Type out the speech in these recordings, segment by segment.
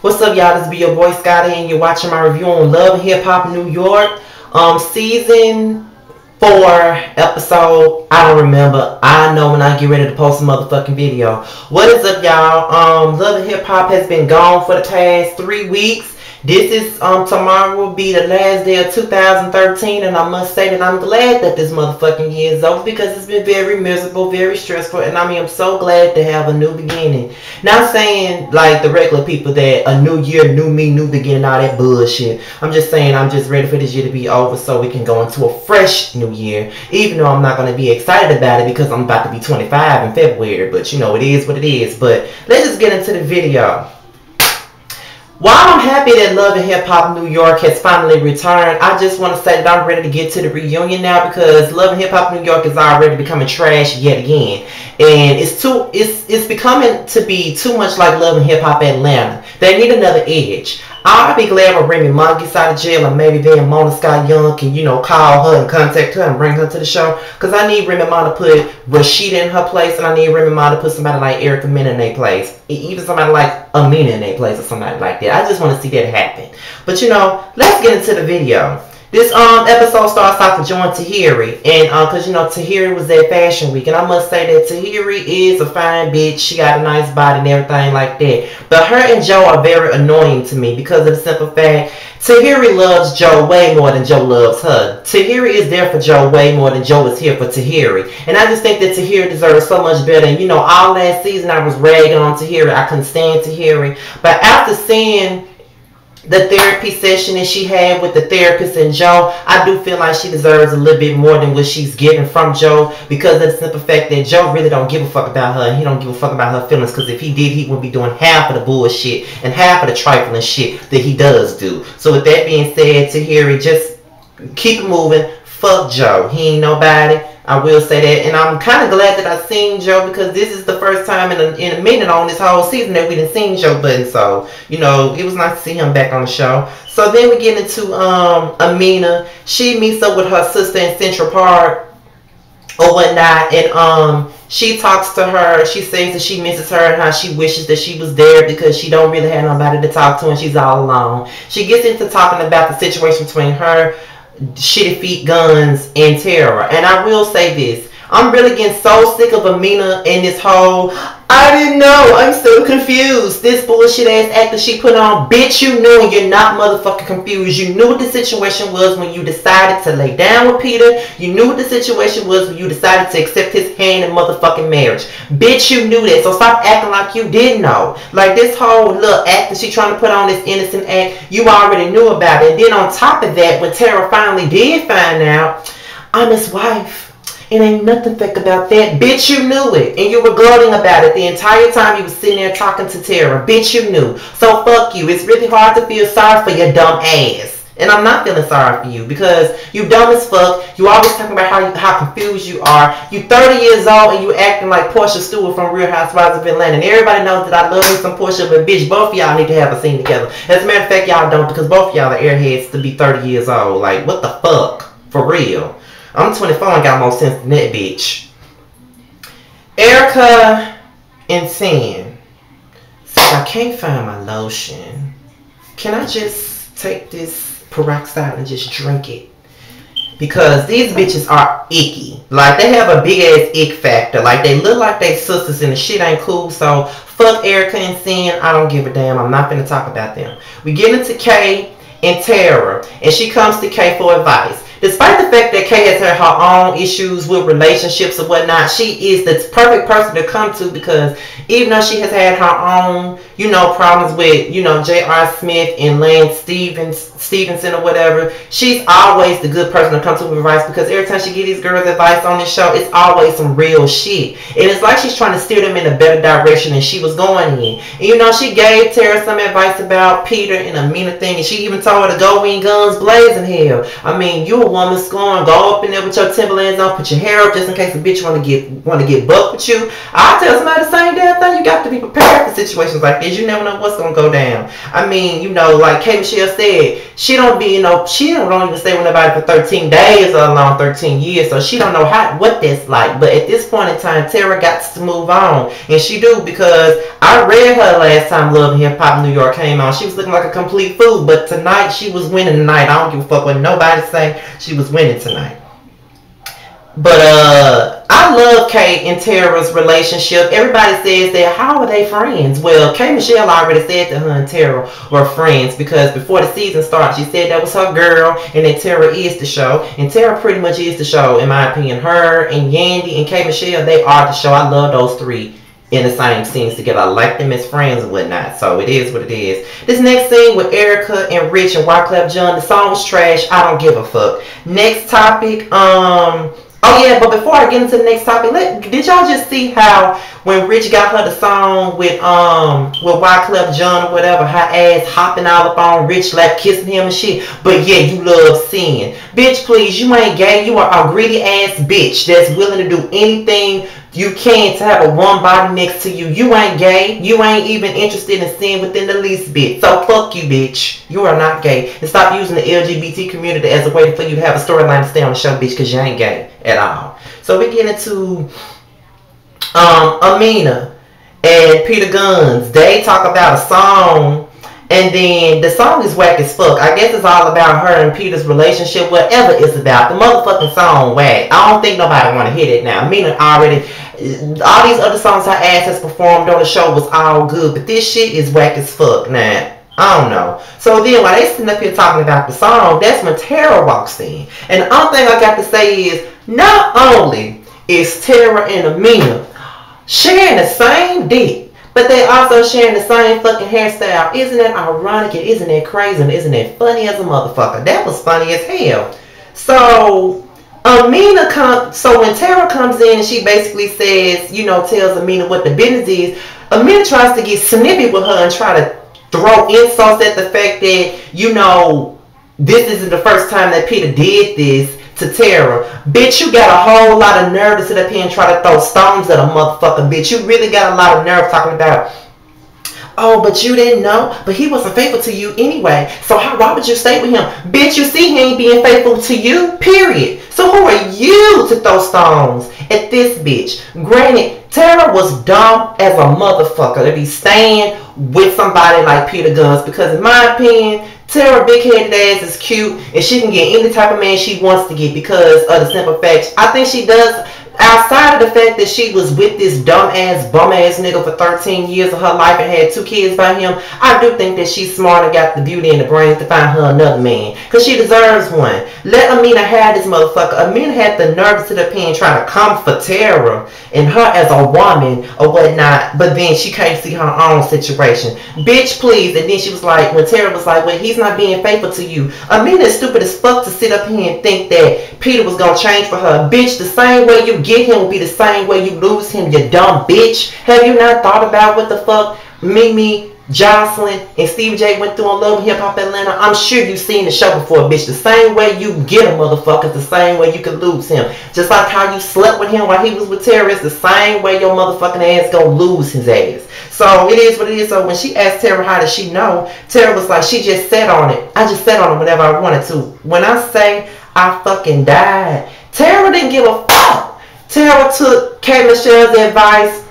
What's up, y'all? This be your boy Scotty, and you're watching my review on Love and Hip Hop New York, season 4, episode. I don't remember. I know when I get ready to post a motherfucking video. What is up, y'all? Love and Hip Hop has been gone for the past 3 weeks. This is tomorrow will be the last day of 2013, and I must say that I'm glad that this motherfucking year is over because it's been very miserable, very stressful, and I mean I'm so glad to have a new beginning. Not saying like the regular people that a new year, new me, new beginning, all that bullshit. I'm just saying I'm just ready for this year to be over so we can go into a fresh new year. Even though I'm not going to be excited about it because I'm about to be 25 in February, but you know it is what it is. But let's just get into the video. While I'm happy that Love and Hip Hop New York has finally returned, I just want to say that I'm ready to get to the reunion now because Love and Hip Hop New York is already becoming trash yet again. And it's becoming to be too much like Love and Hip Hop Atlanta. They need another edge. I'll be glad when Remy Ma gets out of jail and maybe then Mona Scott Young can, you know, call her and contact her and bring her to the show. Because I need Remy Ma to put Rashida in her place, and I need Remy Ma to put somebody like Erica Mena in their place. Even somebody like Amina in their place or somebody like that. I just want to see that happen. But, you know, let's get into the video. This episode starts off with Joy Tahiri, and cause you know Tahiri was at Fashion Week, and I must say that Tahiri is a fine bitch. She got a nice body and everything like that. But her and Joe are very annoying to me because of the simple fact Tahiri loves Joe way more than Joe loves her. Tahiri is there for Joe way more than Joe is here for Tahiri, and I just think that Tahiri deserves so much better. And you know, all last season I was ragging on Tahiri. I couldn't stand Tahiri, but after seeing the therapy session that she had with the therapist and Joe, I do feel like she deserves a little bit more than what she's getting from Joe because of the simple fact that Joe really don't give a fuck about her, and he don't give a fuck about her feelings, because if he did, he would be doing half of the bullshit and half of the trifling shit that he does do. So with that being said, Tahiri, just keep it moving. Fuck Joe. He ain't nobody. I will say that, and I'm kind of glad that I seen Joe because this is the first time in a minute on this whole season that we didn't seen Joe Budden. So, you know, it was nice to see him back on the show. So then we get into Amina. She meets up with her sister in Central Park or whatnot, and she talks to her. She says that she misses her and how she wishes that she was there because she don't really have nobody to talk to and she's all alone. She gets into talking about the situation between her, Shitty Feet Guns, and Tara. And I will say this, I'm really getting so sick of Amina and this whole I didn't know, I'm so confused, this bullshit ass act that she put on. Bitch, you knew, and you're not motherfucking confused. You knew what the situation was when you decided to lay down with Peter. You knew what the situation was when you decided to accept his hand in motherfucking marriage. Bitch, you knew that, so stop acting like you didn't know. Like this whole little act that she trying to put on, this innocent act, you already knew about it. And then on top of that, when Tara finally did find out, I'm his wife, it ain't nothing fake about that. Bitch, you knew it. And you were gloating about it the entire time you was sitting there talking to Tara. Bitch, you knew. So fuck you. It's really hard to feel sorry for your dumb ass. And I'm not feeling sorry for you because you dumb as fuck. You always talking about how confused you are. You 30 years old and you acting like Portia Stewart from Real Housewives of Atlanta. And everybody knows that I love me some Portia, but bitch, both of y'all need to have a scene together. As a matter of fact, y'all don't, because both of y'all are airheads to be 30 years old. Like, what the fuck? For real. I'm 24 and got more sense than that bitch. Erica and Sin. Since I can't find my lotion, can I just take this peroxide and just drink it? Because these bitches are icky. Like, they have a big ass ick factor. Like, they look like they sisters and the shit ain't cool. So, fuck Erica and Sin. I don't give a damn. I'm not gonna talk about them. We get into Kay and Tara, and she comes to Kay for advice. Despite the fact that Kay has had her own issues with relationships and whatnot, she is the perfect person to come to because even though she has had her own, you know, problems with, you know, J.R. Smith and Lance Stevenson or whatever, she's always the good person to come to with advice because every time she gives these girls advice on this show, it's always some real shit. And it's like she's trying to steer them in a better direction than she was going in. And you know, she gave Tara some advice about Peter and Amina thing, and she even told her to go in guns blazing hell. I mean, you a woman scorn, go up in there with your Timberlands on, put your hair up just in case a bitch want to get bucked with you. I tell somebody the same damn thing. You got to be prepared for situations like this. You never know what's gonna go down. I mean, you know, like K. Michelle said, she don't even stay with nobody for 13 days or long 13 years, so she don't know what that's like. But at this point in time, Tara got to move on, and she do, because I read her last time Love and Hip Hop New York came on. She was looking like a complete fool, but tonight she was winning tonight. I don't give a fuck what nobody say. She was winning tonight. But I love Kate and Tara's relationship. Everybody says that, how are they friends? Well, K. Michelle already said that her and Tara were friends, because before the season started, she said that was her girl and that Tara is the show. And Tara pretty much is the show, in my opinion. Her and Yandy and K. Michelle, they are the show. I love those three in the same scenes together. I like them as friends and whatnot. So it is what it is. This next scene with Erica and Rich and Wyclef Jean, the song was trash. I don't give a fuck. Next topic, oh yeah, but before I get into the next topic, did y'all just see how when Rich got her the song with Wyclef Jean or whatever, her ass hopping all up on Rich lap, kissing him and shit, but yeah, you love sin. Bitch, please, you ain't gay. You are a greedy ass bitch that's willing to do anything you can to have a one body next to you. You ain't gay. You ain't even interested in sin within the least bit. So fuck you, bitch. You are not gay. And stop using the LGBT community as a way for you to have a storyline to stay on the show, bitch, because you ain't gay at all. So we get into Amina and Peter Gunz. They talk about a song, and then the song is whack as fuck. I guess it's all about her and Peter's relationship, whatever it's about. The motherfucking song whack. I don't think nobody want to hit it now. Amina already, all these other songs her ass has performed on the show was all good, but this shit is whack as fuck. Nah, I don't know. So then while they sitting up here talking about the song, that's when Tara walks in. And the only thing I got to say is, not only is Tara and Amina sharing the same dick, but they also sharing the same fucking hairstyle. Isn't that ironic? And isn't that crazy? And isn't that funny as a motherfucker? That was funny as hell. So Amina so when Tara comes in and she basically says, you know, tells Amina what the business is, Amina tries to get snippy with her and try to throw insults at the fact that, you know, this isn't the first time that Peter did this to Tara. Bitch, you got a whole lot of nerve to sit up here and try to throw stones at a motherfucker, bitch. You really got a lot of nerve talking about, oh, but you didn't know, but he wasn't faithful to you anyway, so why would you stay with him? Bitch, you see he ain't being faithful to you, period. So who are you to throw stones at this bitch? Granted, Tara was dumb as a motherfucker to be staying with somebody like Peter Gunz, because in my opinion, Tara big-headed ass is cute, and she can get any type of man she wants to get because of the simple fact, I think she does, outside of the fact that she was with this dumb-ass, bum-ass nigga for 13 years of her life and had 2 kids by him, I do think that she's smart and got the beauty and the brains to find her another man, because she deserves one. Let Amina have this motherfucker. Amina had the nerve to sit up here and try to comfort Tara and her as a woman or whatnot, but then she can't see her own situation. Bitch, please. And then she was like, when Tara was like, well, he's not being faithful to you. Amina is stupid as fuck to sit up here and think that Peter was gonna change for her. Bitch, the same way you get him will be the same way you lose him, you dumb bitch. Have you not thought about what the fuck Mimi, Jocelyn, and Stevie J went through on Love and Hip Hop Atlanta? I'm sure you've seen the show before, bitch. The same way you get a motherfucker, the same way you can lose him. Just like how you slept with him while he was with Tara, it's the same way your motherfucking ass gonna lose his ass. So it is what it is. So when she asked Tara how does she know, Tara was like, she just sat on it. I just sat on it whenever I wanted to. When I say I fucking died, Tara didn't give a fuck. Tara took K. Michelle's advice,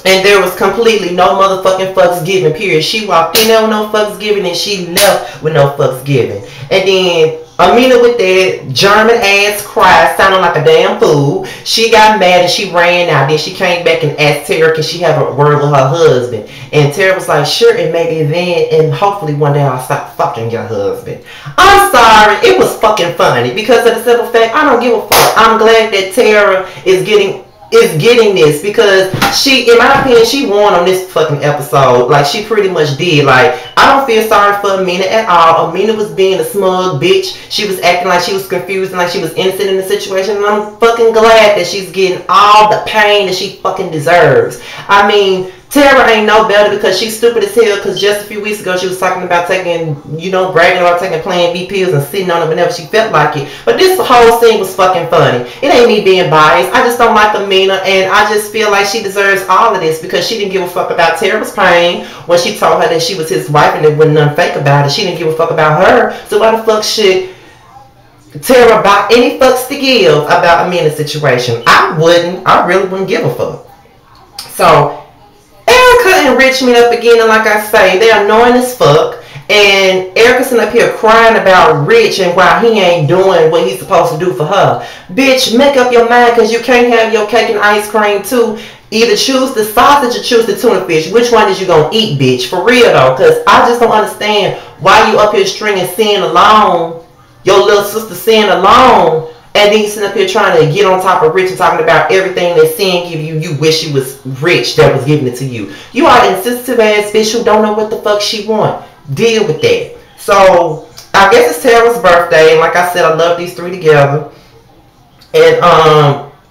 and there was completely no motherfucking fucks given, period. She walked in there with no fucks given, and she left with no fucks given. And then Amina with that German ass cry, sounding like a damn fool. She got mad and she ran out. Then she came back and asked Tara, can she have a word with her husband? And Tara was like, sure, and maybe then, and hopefully one day I'll stop fucking your husband. I'm sorry, it was fucking funny because of the simple fact, I don't give a fuck. I'm glad that Tara is getting this, because she, in my opinion, she won on this fucking episode. Like, she pretty much did. Like, I don't feel sorry for Amina at all. Amina was being a smug bitch. She was acting like she was confused and like she was innocent in the situation, and I'm fucking glad that she's getting all the pain that she fucking deserves. I mean, Tara ain't no better because she's stupid as hell. Because just a few weeks ago she was talking about taking, bragging about taking Plan B pills and sitting on them whenever she felt like it. But this whole thing was fucking funny. It ain't me being biased. I just don't like Amina, and I just feel like she deserves all of this because she didn't give a fuck about Tara's pain when she told her that she was his wife and there wasn't nothing fake about it. She didn't give a fuck about her. So why the fuck should Tara buy any fucks to give about Amina's situation? I really wouldn't give a fuck. So Erica and Rich meet up again, and like I say, they're annoying as fuck. And Erica's sitting up here crying about Rich and why he ain't doing what he's supposed to do for her. Bitch, make up your mind, because you can't have your cake and ice cream too. Either choose the sausage or choose the tuna fish. Which one is you gonna eat, bitch? For real though, because I just don't understand why you up here stringing Sin along, your little sister Sin along, and then you sitting up here trying to get on top of Rich and talking about everything that Sin give you. You wish it was Rich that was giving it to you. You are an insensitive ass bitch who don't know what the fuck she want. Deal with that. So I guess it's Tara's birthday, and like I said, I love these three together. And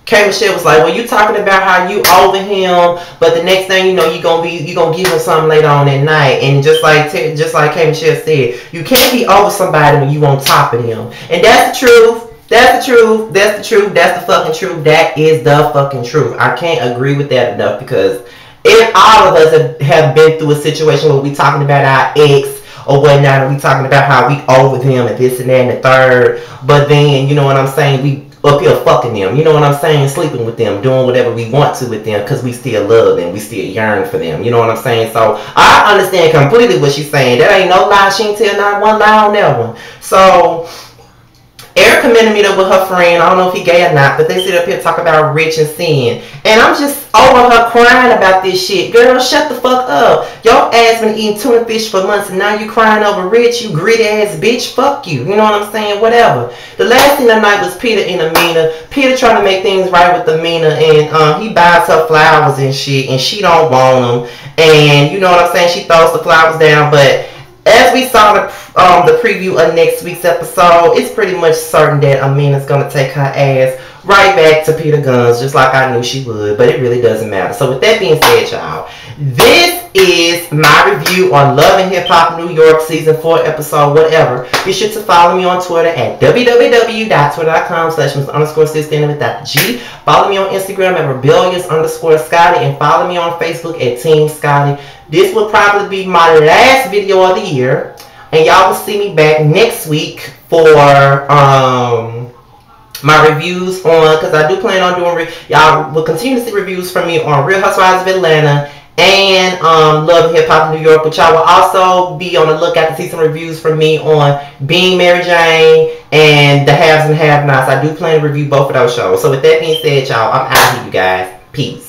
K Michelle was like, well, you talking about how you over him, but the next thing you know, you gonna give him something later on at night. And just like K Michelle said, you can't be over somebody when you on top of him. And that's the truth. That's the truth. That's the truth. That's the fucking truth. That is the fucking truth. I can't agree with that enough, because if all of us have been through a situation where we talking about our ex or whatnot, and we talking about how we over him and this and that and the third, but then, you know what I'm saying, we up here fucking them, you know what I'm saying, sleeping with them, doing whatever we want to with them because we still love them, we still yearn for them, you know what I'm saying? So I understand completely what she's saying. That ain't no lie. She ain't tell not one lie on that one. So Erica met me up with her friend. I don't know if he gay or not, but they sit up here talk about Rich and Sin. And I'm just over her crying about this shit. Girl, shut the fuck up. Your ass been eating tuna fish for months and now you crying over Rich, you greedy ass bitch. Fuck you. You know what I'm saying? Whatever. The last thing tonight was Peter and Amina. Peter trying to make things right with Amina, and he buys her flowers and shit, and she don't want them. And you know what I'm saying? She throws the flowers down, but as we saw the preview of next week's episode, it's pretty much certain that Amina's going to take her ass right back to Peter Gunz, just like I knew she would, but it really doesn't matter. So with that being said, y'all, this is my review on Love and Hip Hop New York Season 4 episode whatever. Be sure to follow me on Twitter at www.twitter.com/Ms_Sis_G. Follow me on Instagram at rebellious_Scotty, and follow me on Facebook at Team Scotty. This will probably be my last video of the year, and y'all will see me back next week for my reviews on, because I do plan on doing, y'all will continue to see reviews from me on Real Housewives of Atlanta and Love and Hip Hop New York, but y'all will also be on the lookout to see some reviews from me on Being Mary Jane and The Haves and Have-Nots. I do plan to review both of those shows. So with that being said, y'all, I'm out of here, you guys. Peace.